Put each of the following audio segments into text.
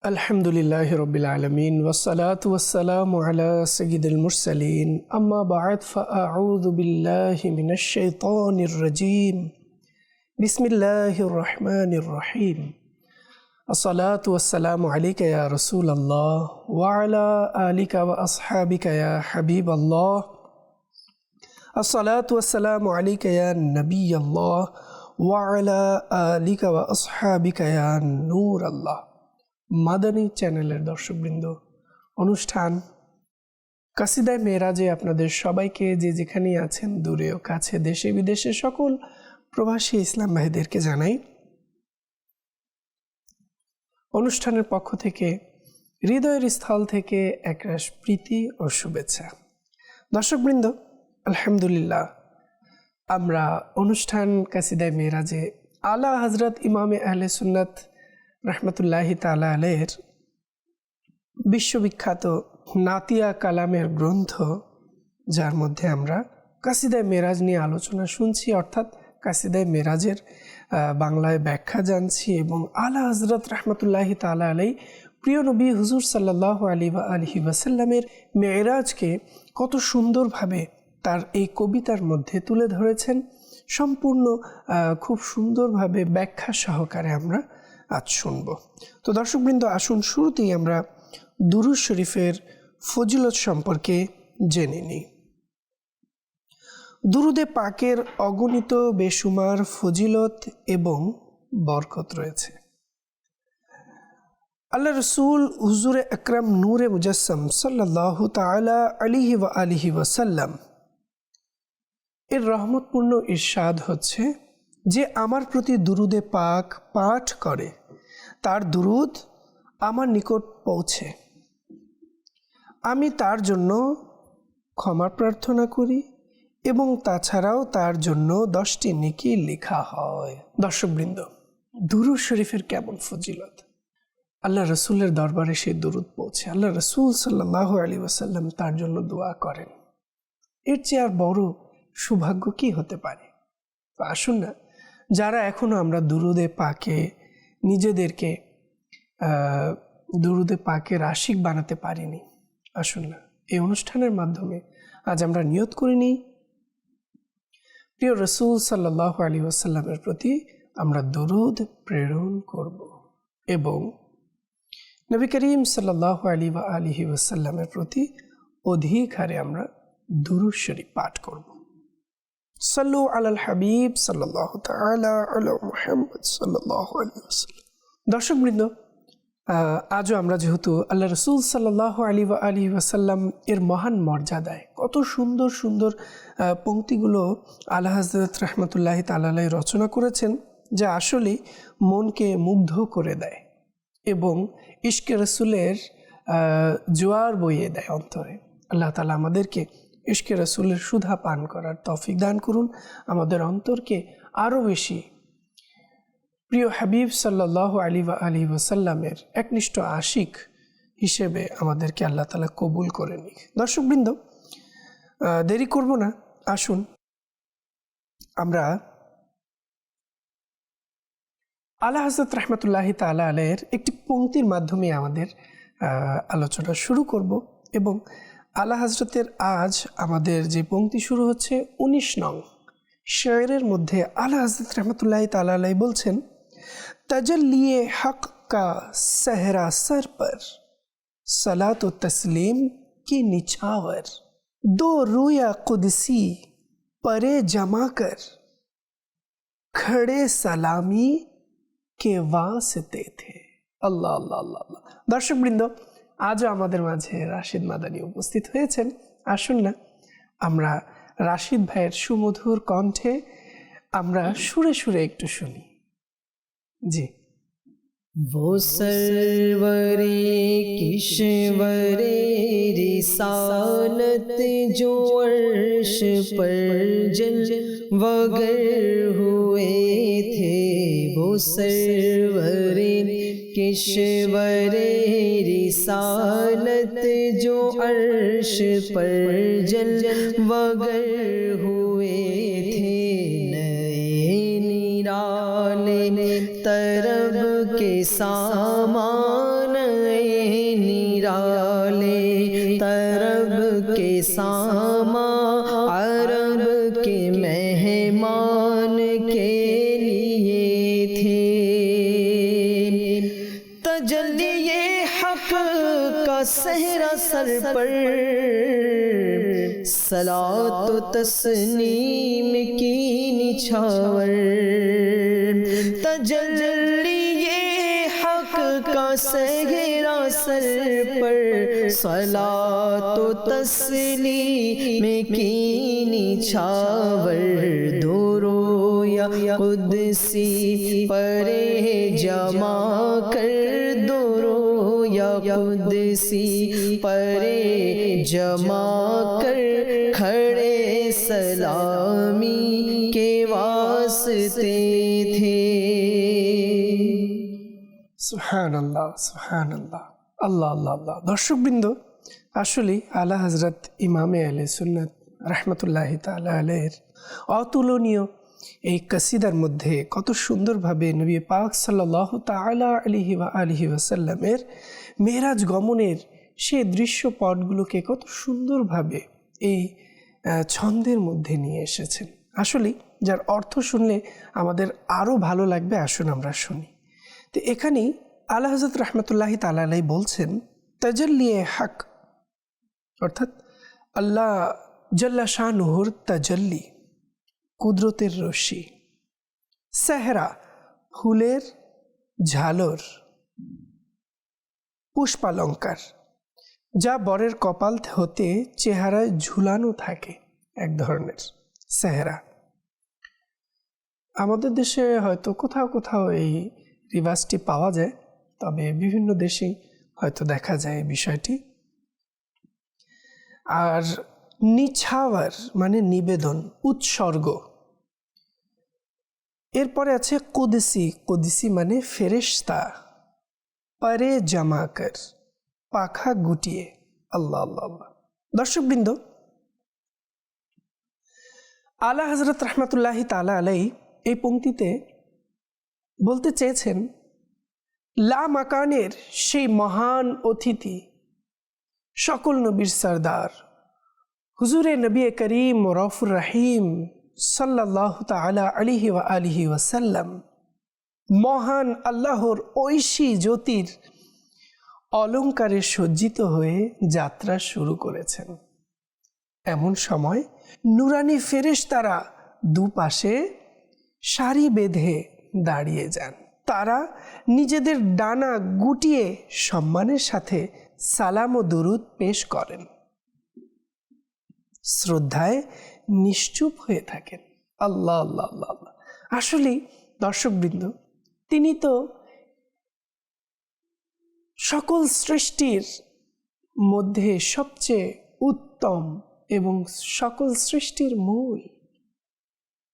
अल्हम्दुलिल्लाहि रब्बिल आलमीन वस्सलातु वस्सलामु अला सय्यिदिल मुरसलीन अम्मा बअद फ़अऊज़ु बिल्लाहि मिनश शैतानिर रजीम बिस्मिल्लाहिर रहमानिर रहीम अस्सलातु वस्सलामु अलैका या रसूलल्लाह व अला आलिका व अस्हाबिका या हबीबल्लाह अस्सलातु वस्सलामु अलैका या नबियल्लाह व अला आलिका व अस्हाबिका या नूरल्लाह। মাদানী চ্যানেলের দর্শকবৃন্দ, অনুষ্ঠান কাসিদায়ে মেরাজে আপনাদের সবাইকে যে যেখানেই আছেন, দূরে ও কাছে, দেশে বিদেশে সকল প্রবাসী ইসলাম ভাইদেরকে জানাই অনুষ্ঠানের পক্ষ থেকে, হৃদয়ের স্থল থেকে একরাশ প্রীতি ও শুভেচ্ছা। দর্শকবৃন্দ, আলহামদুলিল্লাহ, আমরা অনুষ্ঠান কাসিদায়ে মেরাজে আলা হযরত ইমামে আহলে সুন্নাত রহমতুল্লাহি তাআলা আলাইহির বিশ্ববিখ্যাত নাতিয়া কালামের গ্রন্থ, যার মধ্যে আমরা কাসিদায়ে মেরাজ নিয়ে আলোচনা শুনছি, অর্থাৎ কাসিদায়ে মেরাজের বাংলায় ব্যাখ্যা জানছি এবং আলা হযরত রহমতুল্লাহি তাআলা আলাইহি প্রিয় নবী হুজুর সাল্লাল্লাহু আলাইহি ওয়াসাল্লামের মেরাজকে কত সুন্দরভাবে তার এই কবিতার মধ্যে তুলে ধরেছেন। সম্পূর্ণ খুব সুন্দরভাবে ব্যাখ্যা সহকারে আমরা আজ শুনব। তো দর্শকবৃন্দ, আসুন শুরুতেই আমরা দুরূদ শরীফের ফজিলত সম্পর্কে জেনে নিই। দুরুদে পাকের অগণিত বেশুমার ফজিলত এবং বরকত রয়েছে। আল্লাহ রসুল হুজুরে আকরাম নূরে মুজাসসাম সাল্লাল্লাহু তাআলা আলাইহি ওয়া আলিহি ওয়াসাল্লাম এর রহমতপূর্ণ ইরশাদ হচ্ছে যে আমার প্রতি দুরুদে পাক পাঠ করে তার দুরুদ আমার নিকট পৌঁছে, আমি তার জন্য ক্ষমা প্রার্থনা করি এবং তাছাড়াও তার জন্য 10টি নেকি লেখা হয়। দর্শকবৃন্দ, দুরূদ শরীফের কেমন ফজিলত! আল্লাহ রসুলের দরবারে সেই দুরুদ পৌঁছে, আল্লাহ রসুল সাল্লাল্লাহু আলাইহি ওয়াসাল্লাম তার জন্য দোয়া করেন। এর চেয়ে আর বড় সৌভাগ্য কি হতে পারে? আসুন না, যারা এখনো আমরা দুরুদে পাকে নিজেদেরকে দুরুদে পাকের আশিক বানাতে পারিনি, আসুন না এই অনুষ্ঠানের মাধ্যমে আজ আমরা নিয়ত করে নিই, প্রিয় রসুল সাল্লাল্লাহু আলাইহি ওয়াসাল্লামের প্রতি আমরা দুরুদ প্রেরণ করব এবং নবী করিম সাল্লাল্লাহু আলাইহি ওয়াসাল্লামের প্রতি অধিক হারে আমরা দুরূদ শরীফ পাঠ করব। সাল্লু আলাল হাবিব সাল্লাল্লাহু তাআলা আলা মুহাম্মদ সাল্লাল্লাহু আলাইহি ওয়াসাল্লাম। দর্শকবৃন্দ, আজও আমরা যেহেতু আল্লাহ রসুল সাল্লাল্লাহু আলাইহি ওয়াসাল্লাম এর মহান মর্যাদায় কত সুন্দর সুন্দর পংক্তিগুলো আলা হযরত রহমতুল্লাহি তাআলা আলাইহি রচনা করেছেন, যা আসলে মনকে মুগ্ধ করে দেয় এবং ইশকে রসুলের জোয়ার বইয়ে দেয় অন্তরে। আল্লাহ তাআলা আমাদেরকে ইশকে রসুলের সুধা পান করার তৌফিক দান করুন, আমাদের অন্তরকে আরও বেশি প্রিয় হাবিব সাল্লাল্লাহু আলাইহি ওয়াসাল্লামের একনিষ্ঠ আশিক হিসেবে আমাদেরকে আল্লাহ তাআলা কবুল করে নিক। দর্শকবৃন্দ, দেরি করব না, আসুন আমরা আলা হযরত রহমতুল্লাহি তাআলা আলাইহির একটি পংক্তির মাধ্যমে আমাদের আলোচনা শুরু করব এবং আলা হযরতের আজ আমাদের যে পংক্তি শুরু হচ্ছে 19 নং শেরের মধ্যে আলা হযরত রহমতুল্লাহি তাআলা আলাইহি বলছেন, तजल्लिए हक का सहरा सर पर सलात व तस्लीम की निछावर, दो रूया कुदसी परे जमा कर खड़े सलामी के वास्ते थे। আল্লাহ আল্লাহ আল্লাহ আল্লাহ। দর্শকবৃন্দ, আজও আমাদের মাঝে রাশিদ মাদানী উপস্থিত হয়েছেন। আসুন না আমরা রাশিদ ভাইয়ের সুমধুর কণ্ঠে আমরা সুরে সুরে একটু শুনি। जी। वो सरवरे किशवरे रिसालत जो अर्श पर जल वगर हुए थे, वो सरवरे किशवरे रिसालत जो अर्श पर जल वगर हुए थे, नए निराले तरब के सामान सामा अरब के मेहमान के लिए थे। तजल्ली हक का सहरा सर पर सलात व तस्नीम की निछावर। तजल्ली हक का सहरा सर पर सलात व तस्लीम की निछावर। दोरो या कुदसी परे जमा कर, दोरो या कुदसी परे जमा कर, खड़े सलामी के वास्ते थे। সুবহানাল্লাহ, সুবহানাল্লাহ, আল্লাহ আল্লাহ আল্লাহ। দর্শকবৃন্দ, আসলে আলা হযরত ইমামে আহলে সুন্নাত রাহমাতুল্লাহি তাআলা আলাইহির অতুলনীয় এই কসিদার মধ্যে কত সুন্দরভাবে নবী পাক সাল্লাল্লাহু তাআলা আলাইহি ওয়া আলিহি ওয়াসাল্লামের মেরাজ গমনের সেই দৃশ্যপটগুলোকে কত সুন্দরভাবে এই ছন্দের মধ্যে নিয়ে এসেছেন। আসলে যার অর্থ শুনলে আমাদের আরও ভালো লাগবে। আসুন আমরা শুনি। তো এখানেই আলা হযরত রাহমাতুল্লাহি তাআলা আলাইহি বলছেন, তাজাল্লি হক অর্থাৎ আল্লাহ জাল্লা শানুহুর তাজাল্লি, কুদরতের রশ্মি, সেহরা ফুলের ঝালর, পুষ্পালঙ্কার, যা বরের কপাল হতে চেহারায় ঝুলানো থাকে, এক ধরনের সেহরা। আমাদের দেশে হয়তো কোথাও কোথাও এই রিভার্সটি পাওয়া যায়, তবে বিভিন্ন দেশেই হয়তো দেখা যায় এই বিষয়টি। আর নিছাওয়ার মানে নিবেদন, উৎসর্গ। এরপরে আছে কুদসি, কুদসি মানে ফেরেশতা, পরে জামাকর, পাখা গুটিয়ে। আল্লাহ আল্লাহ আল্লাহ। দর্শকবৃন্দ, আলা হযরত রাহমাতুল্লাহি তাআলা আলাইহি এই পংক্তিতে বলতে চেয়েছেন, লা মাকানের সেই মহান অতিথি, সকল নবীর সরদার হুজুরে নবী করিম রউফুর রহিম সাল্লাল্লাহু তাআলা আলাইহি ওয়া আলিহি ওয়াসাল্লাম মহান আল্লাহর ঐশী জ্যোতির অলঙ্কারে সজ্জিত হয়ে যাত্রা শুরু করেছেন। এমন সময় নুরানি ফেরেশতারা দুপাশে সারি বেঁধে দাঁড়িয়ে যান। তারা নিজেদের ডানা গুটিয়ে সম্মানের সাথে সালাম ও দুরুদ পেশ করেন, শ্রদ্ধায় নিশ্চুপ হয়ে থাকেন। আল্লাহ আল্লাহ আল্লাহ আল্লাহ। আসলে দর্শকবৃন্দ, তিনি তো সকল সৃষ্টির মধ্যে সবচেয়ে উত্তম এবং সকল সৃষ্টির মূল,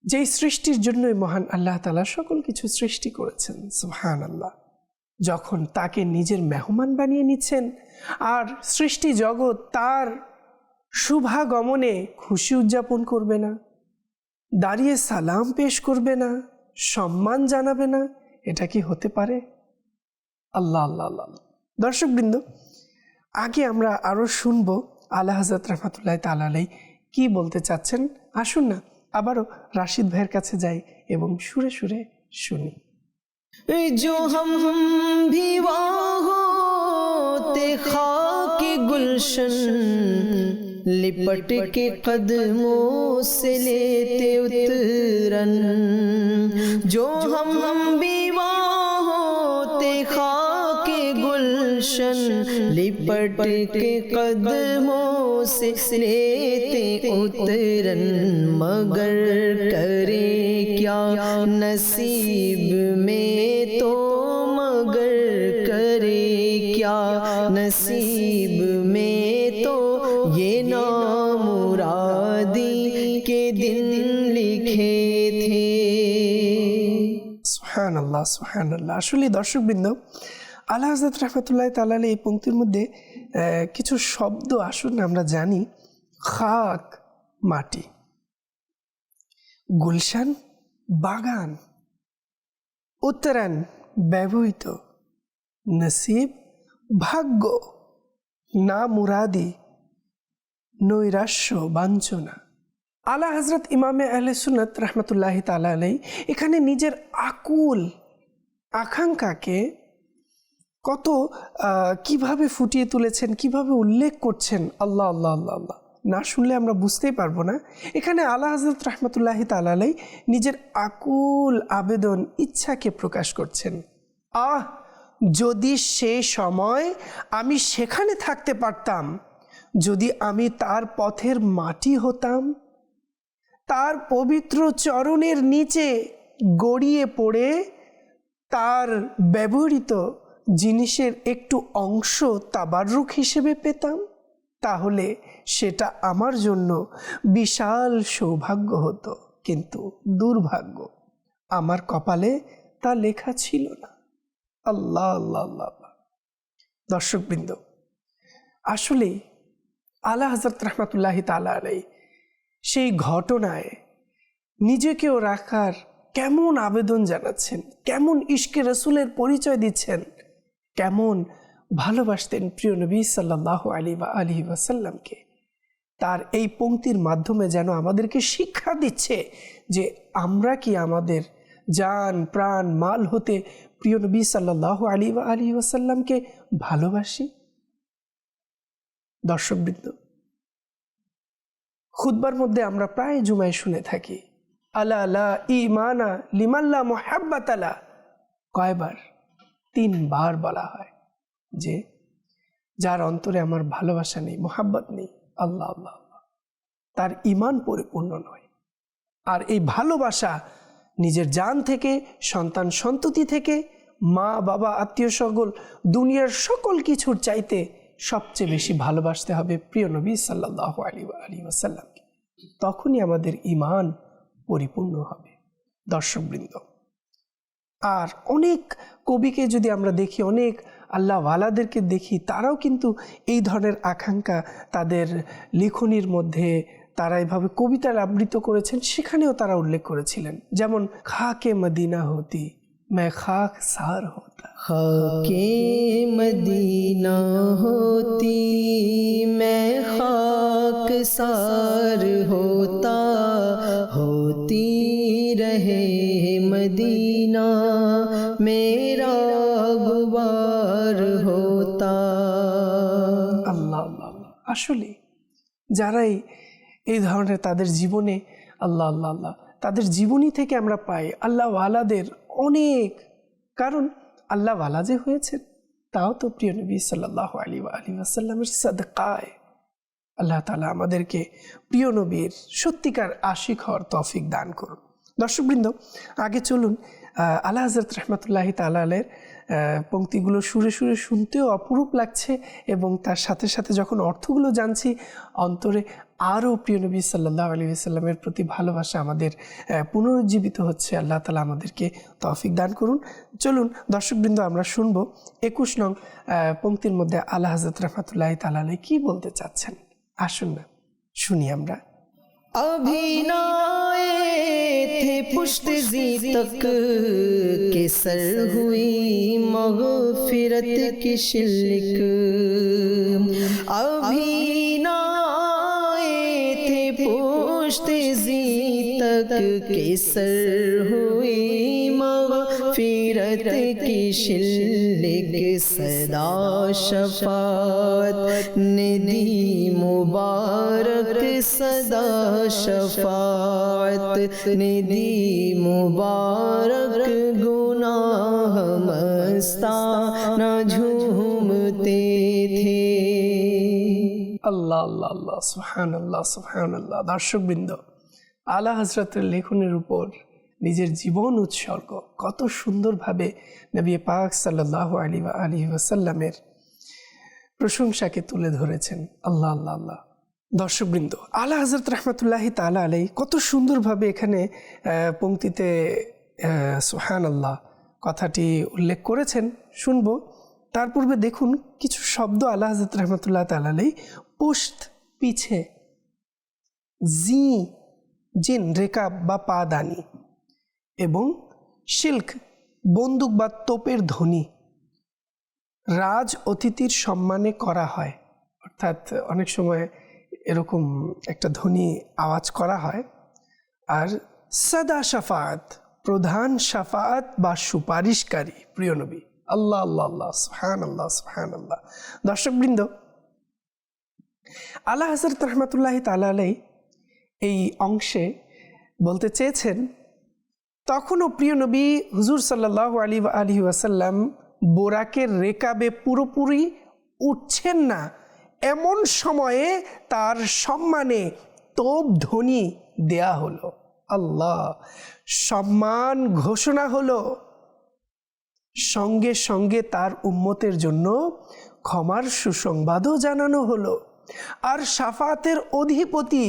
যেই সৃষ্টির জন্যই মহান আল্লাহ তাআলা সকল কিছু সৃষ্টি করেছেন। সুবহানাল্লাহ। যখন তাকে নিজের মেহমান বানিয়ে নিচ্ছেন আর সৃষ্টি জগৎ তার শুভাগমনে খুশি উদযাপন করবে না, দাঁড়িয়ে সালাম পেশ করবে না, সম্মান জানাবে না, এটা কি হতে পারে? আল্লাহ আল্লাহ আল্লাহ। দর্শকবৃন্দ, আগে আমরা আরও শুনব আলা হযরত রাহমাতুল্লাহি তাআলা আলাইহি কি বলতে চাচ্ছেন। আসুন না আবারও রাশিদ ভাইয়ের কাছে যাই এবং সুরে সুরে শুনি। जो हम भी वहाँ होते खाके गुलशन, लिपट के कदमों से लेते उतरन। जो हम भी वहाँ होते खाके गुलशन, लिपट के कदमों से लेते उतरन। मगर करे क्या नसीब में तो, मगर करे क्या नसीब में तो, ये नामुरादी के दिन लिखे थे। সুবহানাল্লাহ, সুবহানাল্লাহ। আসলে দর্শকবৃন্দ, আলা হযরত রাহমাতুল্লাহি তাআলা আলাইহি এই পংক্তির মধ্যে কিছু শব্দ আসুন আমরা জানি। খাক মাটি, গুলশান বাগান, উত্তরান ব্যবহৃত, নসিব ভাগ্য, না মুরাদি নৈরাশ্য, বাঞ্ছনা। আলা হযরত ইমামে আহলে সুন্নাত রাহমাতুল্লাহি তাআলা আলাইহি এখানে নিজের আকুল আকাঙ্ক্ষাকে কত কিভাবে ফুটিয়ে তুলেছেন, কিভাবে উল্লেখ করছেন। আল্লাহ আল্লাহ আল্লাহ আল্লাহ, না শুনলে আমরা বুঝতেই পারবো না। এখানে আলা হযরত রাহমাতুল্লাহি তাআলা আলাইহি নিজের আকুল আবেদন, ইচ্ছাকে প্রকাশ করছেন। যদি সে সময় আমি সেখানে থাকতে পারতাম, যদি আমি তার পথের মাটি হতাম, তার পবিত্র চরণের নিচে গড়িয়ে পড়ে তার ব্যবহৃত জিনিসের একটু অংশ তাবাররুক হিসেবে পেতাম, তাহলে সেটা আমার জন্য বিশাল সৌভাগ্য হতো। কিন্তু দুর্ভাগ্য, আমার কপালে তা লেখা ছিল না। আল্লাহ আল্লাহ আল্লাহ। দর্শকবৃন্দ, আসলে আলা হযরত রাহমাতুল্লাহি তাআলা আলাইহি সেই ঘটনায় নিজেকেও রাখার কেমন আবেদন জানাচ্ছেন, কেমন ইশকে রসুলের পরিচয় দিচ্ছেন, কেমন ভালোবাসতেন প্রিয় নবী সাল্লাল্লাহু আলাইহি ওয়াসাল্লামকে। তার এই পংক্তির মাধ্যমে যেন আমাদেরকে শিক্ষা দিচ্ছে যে আমরা কি আমাদের জান, প্রাণ, মাল হতে প্রিয় নবী সাল্লাল্লাহু আলাইহি ওয়াসাল্লামকে ভালোবাসি। দর্শকবৃন্দ, খুতবার মধ্যে আমরা প্রায় জুমায় শুনে থাকি, আলা লা ঈমানা লিমান লা মুহাব্বাতা লা। কয়বার? 3 বার বলা হয় যে যার অন্তরে আমার ভালোবাসা নেই, মোহাব্বত নেই, আল্লাহ আল্লাহ আল্লাহ, তার ঈমান পরিপূর্ণ নয়। আর এই ভালোবাসা নিজের জান থেকে, সন্তান সন্ততি থেকে, মা বাবা আত্মীয় স্বজন, দুনিয়ার সকল কিছুর চাইতে সবচেয়ে বেশি ভালোবাসতে হবে প্রিয় নবী সাল্লাল্লাহু আলাইহি ওয়াসাল্লামকে। তখনই আমাদের ঈমান পরিপূর্ণ হবে। দর্শকবৃন্দ, আর অনেক কবিকে যদি আমরা দেখি, অনেক আল্লাহওয়ালাদেরকে দেখি, তারাও কিন্তু এই ধরনের আকাঙ্ক্ষা তাদের লেখনীর মধ্যে তারা এভাবে কবিতার আবৃত করেছেন, সেখানেও তারা উল্লেখ করেছিলেন। যেমন খাকে মদিনা হতি मैं खाक सार होता, खाके मदीना होती मैं खाक सार होता, होती रहे मदीना मेरा गुबार होता। আল্লাহ আল্লাহ। আসলে যারাই এই ধরনের তাদের জীবনে আল্লাহ আল্লাহ আল্লাহ, তাদের জীবনী থেকে আমরা পাই আল্লাহওয়ালাদের অনেক, কারণ আল্লাহওয়ালা যে হয়েছেন তাও তো প্রিয় নবী সাল্লাল্লাহু আলাইহি ওয়াসাল্লামের সাদকায়। আল্লাহ তাআলা আমাদেরকে প্রিয় নবীর সত্যিকার আশিক হওয়ার তৌফিক দান করুন। দর্শকবৃন্দ, আগে চলুন আলা হযরত রাহমাতুল্লাহি তাআলা আলাইহির পংক্তিগুলো সুরে সুরে শুনতেও অপরূপ লাগছে, এবং তার সাথে সাথে যখন অর্থগুলো জানছি, অন্তরে আরও প্রিয় নবী সাল্লাল্লাহু আলাইহি ওয়াসাল্লামের প্রতি ভালোবাসা আমাদের পুনরুজ্জীবিত হচ্ছে। আল্লাহ তাআলা আমাদেরকে তৌফিক দান করুন। চলুন দর্শকবৃন্দ, আমরা শুনব 21 নং পংক্তির মধ্যে আলা হযরত রাহমাতুল্লাহি তাআলা আলাইহি কি বলতে চাচ্ছেন। আসুন না শুনি আমরা। अभी न आए थे पुश्त जी तक के सर हुई मग़फ़िरत की शिल्क, अभी न आए थे पुश्त जी तक के सर हुई मग़फ़िरत की शिल्क, सदा शफ़ाअत ने दी मुबारक, सदा शफ़ाअत ने दी मुबारक, गुनाह मस्ताना झूमते थे। আল্লাহ আল্লাহ আল্লাহ, সুবহানাল্লাহ সুবহানাল্লাহ। দর্শকবৃন্দ, আলা হযরতের লেখনের উপর নিজের জীবন উৎসর্গ কত সুন্দরভাবে নবী পাক সাল্লাল্লাহু আলাইহি ওয়াসাল্লামের প্রশংসাকে তুলে ধরেছেন। আল্লাহ আল্লাহ আল্লাহ। দর্শকবৃন্দ, আলা হযরত রাহমাতুল্লাহি তাআলা আলাইহি কত সুন্দরভাবে এখানে পংক্তিতে সুবহানাল্লাহ কথাটি উল্লেখ করেছেন, শুনব। তার পূর্বে দেখুন কিছু শব্দ আলা হযরত রাহমাতুল্লাহি তাআলা আলাইহি পুশত পিছে, জি জিন রেকাব বা পাদানি, এবং শিল্ক বন্দুক বা তোপের ধ্বনি রাজ অতিথির সম্মানে করা হয়। অর্থাৎ অনেক সময় এরকম একটা ধ্বনি আওয়াজ করা হয়। আর সাদা শাফাত, প্রধান শাফাত বা সুপারিশকারী প্রিয় নবী। আল্লাহ আল্লাহ আল্লাহ, সুবহান আল্লাহ, সুবহান আল্লাহ। দর্শকবৃন্দ, আলা হযরত রহমতুল্লাহ তাআলা আলাইহি এই অংশে বলতে চেয়েছেন, তখনও প্রিয় নবী হুজুর সাল্লাল্লাহু আলাইহি ওয়াসাল্লাম বোরাকের রেকাবে পুরোপুরি উঠছেন না, এমন সময়ে তার সম্মানে তোপ ধ্বনি দেয়া হলো। আল্লাহ, সম্মান ঘোষণা হলো। সঙ্গে সঙ্গে তার উম্মতের জন্য ক্ষমার সুসংবাদও জানানো হলো। আর শাফাতের অধিপতি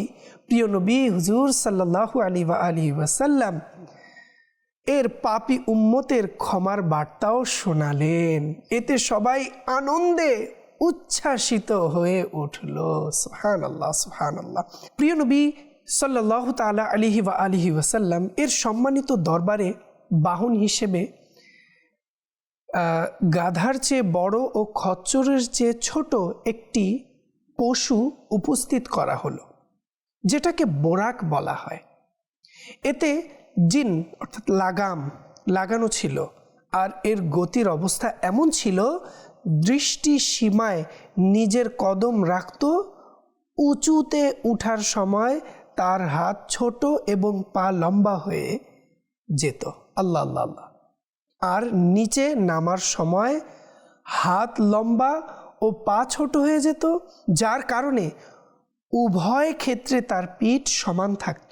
প্রিয় নবী হুজুর সাল্লাল্লাহু আলাইহি ওয়াসাল্লাম এর পাপী উম্মতের ক্ষমার বার্তাও শোনালেন। এতে সবাই আনন্দে উচ্ছ্বাসিত হয়ে উঠল। সুবহানাল্লাহ, সুবহানাল্লাহ। প্রিয় নবী সাল্লাল্লাহু তাআলা আলাইহি ওয়াসাল্লাম এর সম্মানিত দরবারে বাহন হিসেবে গাধার চেয়ে বড় ও খচ্চরের চেয়ে ছোট একটি পশু উপস্থিত করা হলো, যেটাকে বোরাক বলা হয়। এতে জিন অর্থাৎ লাগানো ছিল। আর এর গতির অবস্থা এমন ছিল, দৃষ্টি সীমায় নিজের কদম রাখত। উঁচুতে উঠার সময় তার হাত ছোট এবং পা লম্বা হয়ে যেত। আল্লাহ আল্লাহ আল্লাহ। আর নিচে নামার সময় হাত লম্বা ও পা ছোট হয়ে যেত, যার কারণে উভয় ক্ষেত্রে তার পিঠ সমান থাকত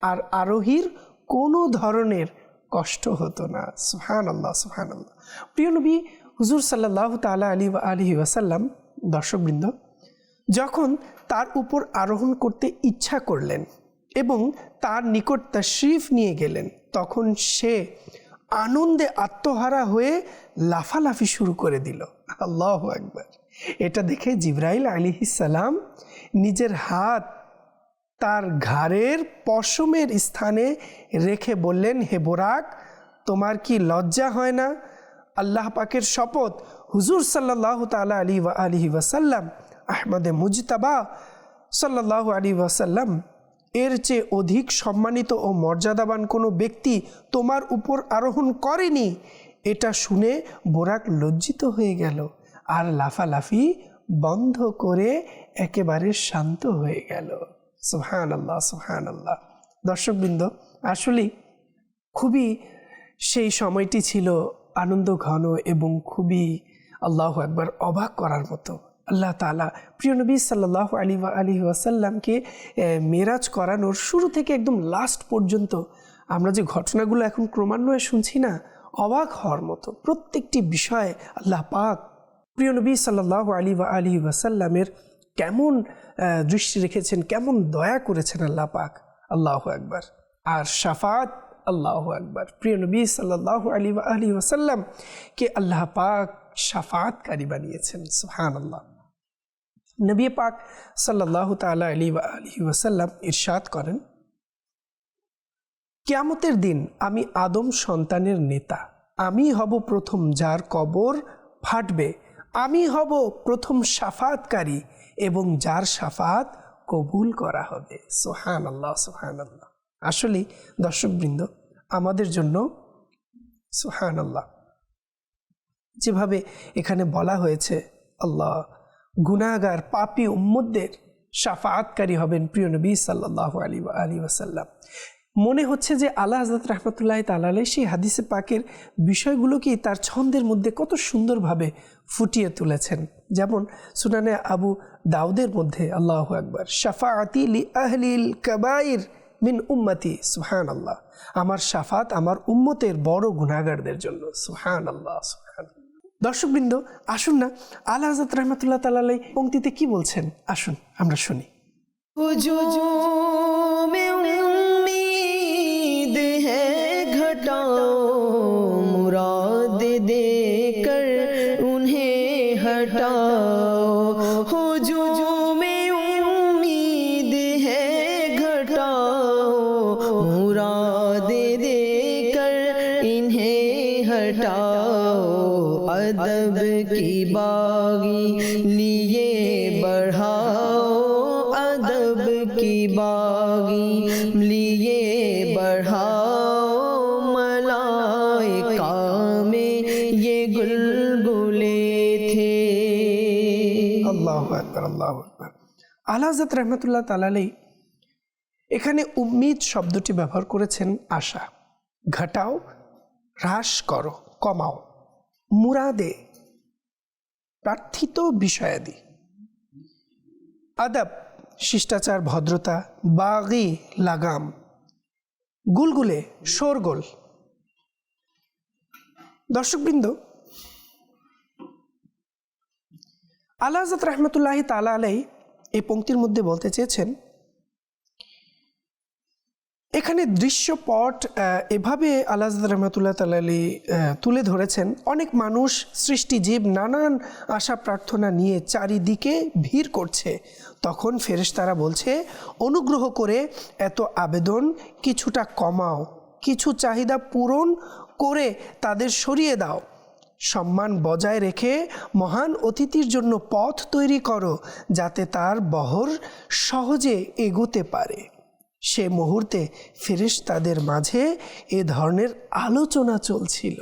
আর আরোহীর কোনো ধরনের কষ্ট হতো না। সুবহানাল্লাহ, সুবহানাল্লাহ। প্রিয় নবী হুজুর সাল্লাল্লাহু তাআলা আলাইহি ওয়াসাল্লাম, দর্শকবৃন্দ, যখন তার উপর আরোহণ করতে ইচ্ছা করলেন এবং তার নিকট তাশরিফ নিয়ে গেলেন, তখন সে আনন্দে আত্মহারা হয়ে লাফালাফি শুরু করে দিল। আল্লাহু আকবার। এটা দেখে জিবরাইল আলাইহিস সালাম নিজের হাত তার ঘাড়ের পশমের স্থানে রেখে বললেন, হে বোরাক, তোমার কি লজ্জা হয় না? আল্লাহ পাকের শপথ, হুজুর সাল্লাল্লাহু তাআলা আলাইহি ওয়াসাল্লাম, আহমদে মুজতাবা সাল্লাল্লাহু আলাইহি ওয়াসাল্লাম এর চেয়ে অধিক সম্মানিত ও মর্যাদাবান কোনো ব্যক্তি তোমার উপর আরোহণ করেনি। এটা শুনে বোরাক লজ্জিত হয়ে গেল আর লাফালাফি বন্ধ করে একেবারে শান্ত হয়ে গেল। সুবহানাল্লাহ, সুবহানাল্লাহ। দর্শকবৃন্দ, আসলে খুবই সেই সময়টি ছিল আনন্দ ঘন এবং খুবই আল্লাহু আকবার অবাক করার মতো। আল্লাহ তাআলা প্রিয় নবী সাল্লাল্লাহু আলাইহি ওয়াসাল্লামকে মেরাজ করানোর শুরু থেকে একদম লাস্ট পর্যন্ত আমরা যে ঘটনাগুলো এখন ক্রমান্বয়ে শুনছি না, অবাক হওয়ার মতো প্রত্যেকটি বিষয়ে আল্লাহ পাক প্রিয় নবী সাল্লাল্লাহু আলাইহি ওয়াসাল্লামের কেমন দৃষ্টি রেখেছেন, কেমন দয়া করেছেন আল্লাহ পাক। আল্লাহু আকবার। আর শাফাত, আল্লাহু আকবার, প্রিয় নবী সাল্লাল্লাহু আলাইহি ওয়াসাল্লাম কে আল্লাহ পাক শাফাতকারী বানিয়েছেন। সুবহানাল্লাহ। নবী পাক সাল্লাল্লাহু তাআলা আলাইহি ওয়াসাল্লাম ইরশাদ করেন, কিয়ামতের দিন আমি আদম সন্তানের নেতা, আমি হব প্রথম যার কবর ফাটবে, আমি হব প্রথম শাফাতকারী এবং যার শাফাত কবুল করা হবে। সুবহানাল্লাহ, সুবহানাল্লাহ। আসলে দর্শকবৃন্দ, আমাদের জন্য সুবহানাল্লাহ যেভাবে এখানে বলা হয়েছে, আল্লাহ গুনাহগার পাপী উম্মতদের শাফাআতকারী হবেন প্রিয় নবী সাল্লাল্লাহু আলাইহি ওয়াসাল্লাম। মনে হচ্ছে যে আলা হযরত রাহমাতুল্লাহি তাআলা আলাইহি সেই হাদিসে পাকের বিষয়গুলোকে তার ছন্দের মধ্যে কত সুন্দরভাবে ফুটিয়ে তুলেছেন। যেমন সুনানে আবু দাউদের মধ্যে, আল্লাহু আকবার, শাফাআতি লি আহলিল কাবাইর মিন উম্মতি, সুবহানাল্লাহ, আমার শাফাত আমার উম্মতের বড় গুনাহগারদের জন্য। সুবহানাল্লাহ, সুবহানাল্লাহ। দর্শকবৃন্দ, আসুন না আলা হযরত রাহমাতুল্লাহ তাআলা আলাইহি পংক্তিতে কি বলছেন, আসুন আমরা শুনি। मुराद देकर उन्हें हटाओ, हुजूम-ए उम्मीद है घटाओ, मुराद देकर इन्हें हटाओ, अदब की बागी लिए बढ़ाओ, अदब আল্লাহু আকবার, আল্লাহু আকবার। আলা হযরত রাহমাতুল্লাহ তাআলা আলাইহি এখানে উম্মিদ শব্দটি ব্যবহার করেছেন আশা। ঘটাও, হ্রাস করো, কমাও, মুরাদে, প্রার্থিত বিষয়াদি। আদব, শিষ্টাচার, ভদ্রতা। বাগি, লাগাম। গুলগুলে, শোরগোল। দর্শকবৃন্দ, আলা হযরত রাহমাতুল্লাহি তাআলা আলাইহি এই পংক্তির মধ্যে বলতে চেয়েছেন, এখানে দৃশ্যপট এভাবে আলা হযরত রাহমাতুল্লাহ তাআলা আলাইহি তুলে ধরেছেন, অনেক মানুষ, সৃষ্টিজীব নানান আশা প্রার্থনা নিয়ে চারিদিকে ভিড় করছে। তখন ফেরেশতারা বলছে, অনুগ্রহ করে এত আবেদন কিছুটা কমাও, কিছু চাহিদা পূরণ করে তাদের সরিয়ে দাও। সম্মান বজায় রেখে মহান অতিথির জন্য পথ তৈরি করো, যাতে তার বহর সহজে এগোতে পারে। সে মুহূর্তে ফেরেশতাদের মাঝে এ ধরনের আলোচনা চলছিল।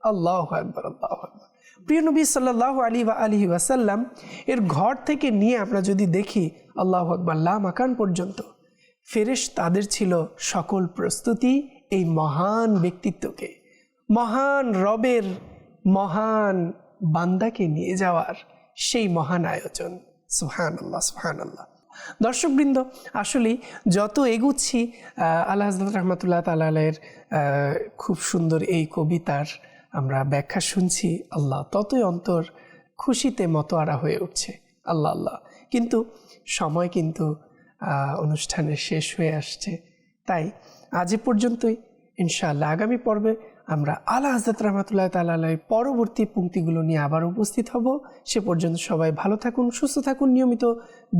আল্লাহু আকবার, আল্লাহু আকবার। প্রিয় নবী সাল্লাল্লাহু আলাইহি ওয়াসাল্লাম এর ঘর থেকে নিয়ে আমরা যদি দেখি, আল্লাহু আকবার, লা মাকান পর্যন্ত ফেরেশতাদের ছিল সকল প্রস্তুতি এই মহান ব্যক্তিত্বকে, মহান রবের মহান বান্দাকে নিয়ে যাওয়ার সেই মহান আয়োজন। সুবহানাল্লাহ, সুবহানাল্লাহ। দর্শকবৃন্দ, আসলে যত এগুচ্ছি আলা হযরত রাহমাতুল্লাহ তাআলা আলাইহির খুব সুন্দর এই কবিতার আমরা ব্যাখ্যা শুনছি, আল্লাহ ততই অন্তর খুশিতে মতোয়ারা হয়ে উঠছে। আল্লাহ আল্লাহ। কিন্তু সময় কিন্তু অনুষ্ঠানের শেষ হয়ে আসছে, তাই আজ এ পর্যন্তই। ইনশাআল্লাহ আগামী পর্বে আমরা আলা হযরত রাহমাতুল্লাহ তাআলা আলাইহির পরবর্তী পংক্তিগুলো নিয়ে আবার উপস্থিত হব। সে পর্যন্ত সবাই ভালো থাকুন, সুস্থ থাকুন, নিয়মিত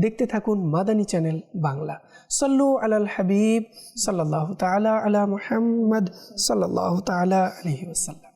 দেখতে থাকুন মাদানী চ্যানেল বাংলা। সাল্লু আলাল হাবিব সাল্লাল্লাহু তাআলা আলা মুহাম্মদ সাল্লাল্লাহু তাআলা আলাইহি ওয়াসাল্লাম।